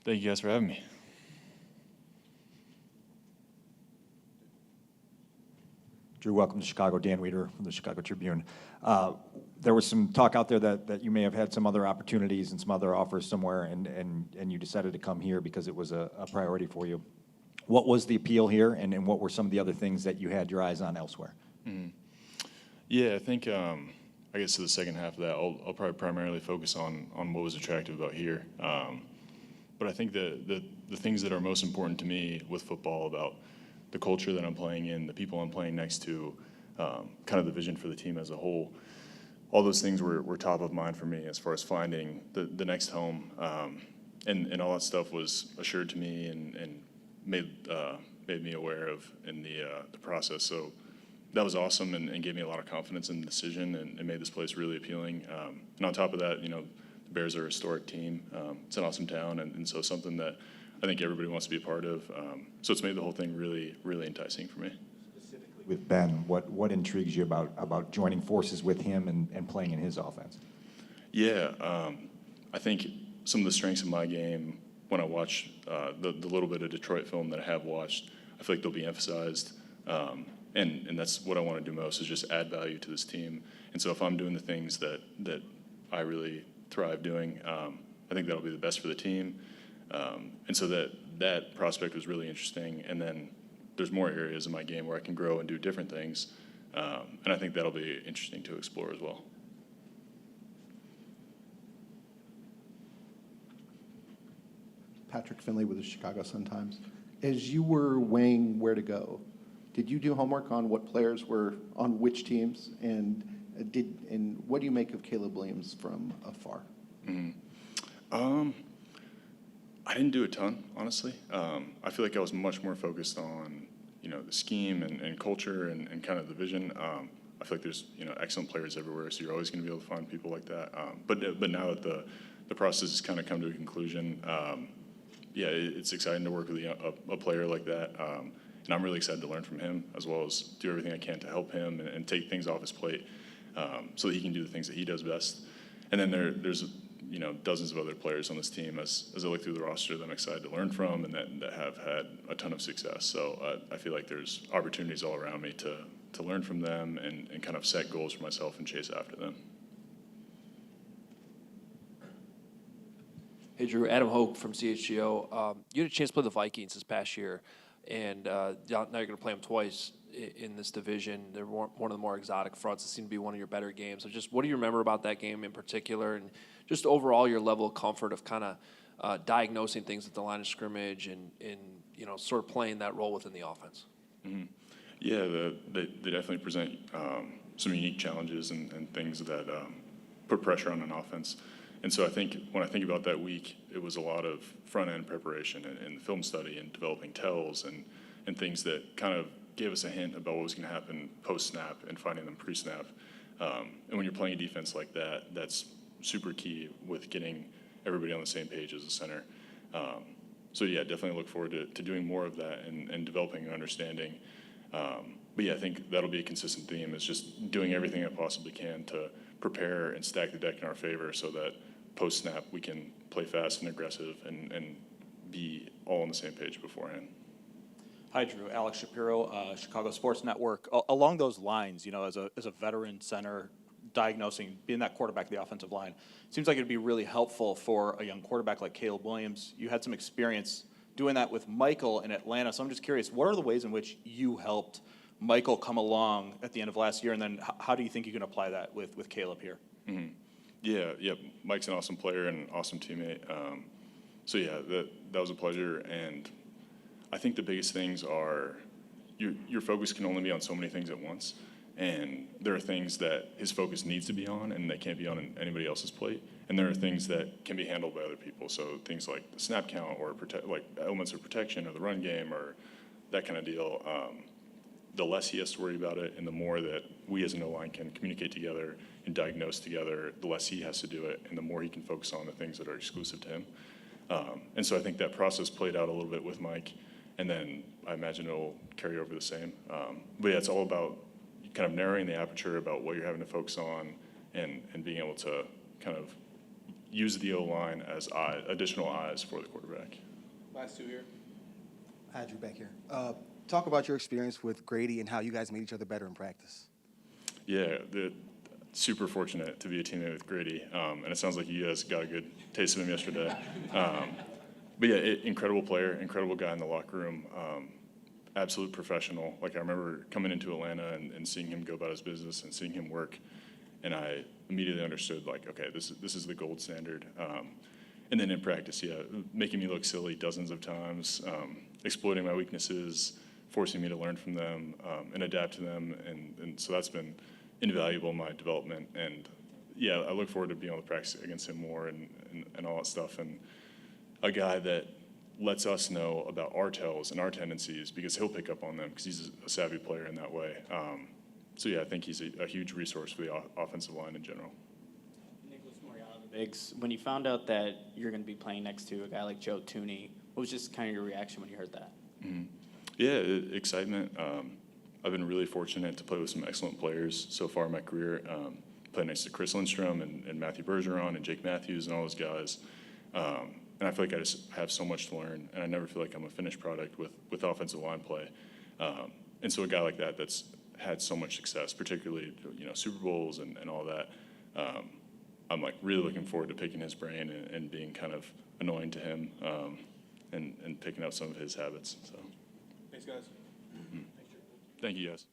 Thank you guys for having me. Drew, welcome to Chicago. Dan Weeder from the Chicago Tribune. There was some talk out there that you may have had some other opportunities and some other offers somewhere, and you decided to come here because it was a priority for you. What was the appeal here, and what were some of the other things that you had your eyes on elsewhere? Mm-hmm. Yeah, I think I guess to the second half of that, I'll probably primarily focus on what was attractive about here. But I think the things that are most important to me with football, about the culture that I'm playing in, the people I'm playing next to, kind of the vision for the team as a whole, all those things were top of mind for me as far as finding the next home. And all that stuff was assured to me and made me aware of in the process. So that was awesome and gave me a lot of confidence in the decision and made this place really appealing. And on top of that, the Bears are a historic team. It's an awesome town, and so something that I think everybody wants to be a part of. So it's made the whole thing really, really enticing for me. Specifically with Ben, what intrigues you about joining forces with him and playing in his offense? Yeah, I think some of the strengths of my game, when I watch the little bit of Detroit film that I have watched, I feel like they'll be emphasized. And that's what I want to do most, is just add value to this team. And so if I'm doing the things that I really thrive doing, I think that'll be the best for the team. And so that prospect was really interesting. And then there's more areas in my game where I can grow and do different things. And I think that'll be interesting to explore as well. Patrick Finley with the Chicago Sun-Times. As you were weighing where to go, did you do homework on what players were on which teams, and what do you make of Caleb Williams from afar? Mm-hmm. I didn't do a ton, honestly. I feel like I was much more focused on the scheme and culture and kind of the vision. I feel like there's excellent players everywhere, so you're always going to be able to find people like that. But now that the process has kind of come to a conclusion, yeah, it's exciting to work with a player like that. And I'm really excited to learn from him, as well as do everything I can to help him and take things off his plate, so that he can do the things that he does best. And then there's dozens of other players on this team as I look through the roster that I'm excited to learn from and that have had a ton of success. So I feel like there's opportunities all around me to learn from them and kind of set goals for myself and chase after them. Hey, Drew. Adam Hoke from CHGO. You had a chance to play the Vikings this past year, and now you're going to play them twice in this division. They're one of the more exotic fronts. It seemed to be one of your better games. So just what do you remember about that game in particular, and just overall your level of comfort of kind of diagnosing things at the line of scrimmage and sort of playing that role within the offense? Mm-hmm. Yeah, they definitely present some unique challenges and things that put pressure on an offense. And so I think when I think about that week, it was a lot of front-end preparation and film study and developing tells and things that kind of gave us a hint about what was going to happen post-snap and finding them pre-snap. And when you're playing a defense like that, that's super key with getting everybody on the same page as a center. So yeah, definitely look forward to doing more of that and developing an understanding. But yeah, I think that'll be a consistent theme, is just doing everything I possibly can to prepare and stack the deck in our favor so that post-snap we can play fast and aggressive and be all on the same page beforehand. Hi, Drew. Alex Shapiro, Chicago Sports Network. Along those lines, as a veteran center, being that quarterback of the offensive line, it seems like it'd be really helpful for a young quarterback like Caleb Williams. You had some experience doing that with Michael in Atlanta, so I'm just curious, what are the ways in which you helped Michael come along at the end of last year, and then how do you think you can apply that with Caleb here? Mm-hmm. Yeah, Mike's an awesome player and an awesome teammate. So yeah, that was a pleasure, and I think the biggest things are your focus can only be on so many things at once, and there are things that his focus needs to be on and that can't be on anybody else's plate, and there are things that can be handled by other people, so things like the snap count or like elements of protection or the run game or that kind of deal. The less he has to worry about it and the more that we as an O-line can communicate together and diagnose together, the less he has to do it and the more he can focus on the things that are exclusive to him. And so I think that process played out a little bit with Mike, and then I imagine it'll carry over the same. But yeah, it's all about kind of narrowing the aperture about what you're having to focus on and being able to kind of use the O-line as additional eyes for the quarterback. Last two here. Hi, Drew, back here. Talk about your experience with Grady and how you guys made each other better in practice. Yeah, super fortunate to be a teammate with Grady, and it sounds like you guys got a good taste of him yesterday. But yeah, incredible player, incredible guy in the locker room, absolute professional. Like I remember coming into Atlanta and seeing him go about his business and seeing him work, and I immediately understood like, okay, this is the gold standard. And then in practice, yeah, making me look silly dozens of times, exploiting my weaknesses, forcing me to learn from them and adapt to them, and so that's been invaluable in my development. And yeah, I look forward to being able to practice against him more and all that stuff. And a guy that lets us know about our tells and our tendencies because he'll pick up on them because he's a savvy player in that way. So yeah, I think he's a huge resource for the offensive line in general. Nicholas Morial, the Bigs, when you found out that you're going to be playing next to a guy like Joe Tooney, what was just kind of your reaction when you heard that? Mm-hmm. Yeah, excitement. I've been really fortunate to play with some excellent players so far in my career. Played next to Chris Lindstrom and Matthew Bergeron and Jake Matthews and all those guys. And I feel like I just have so much to learn, and I never feel like I'm a finished product with offensive line play. And so a guy like that that's had so much success, particularly Super Bowls and all that, I'm like really looking forward to picking his brain and being kind of annoying to him and picking up some of his habits. So Thanks, guys. thank you, guys.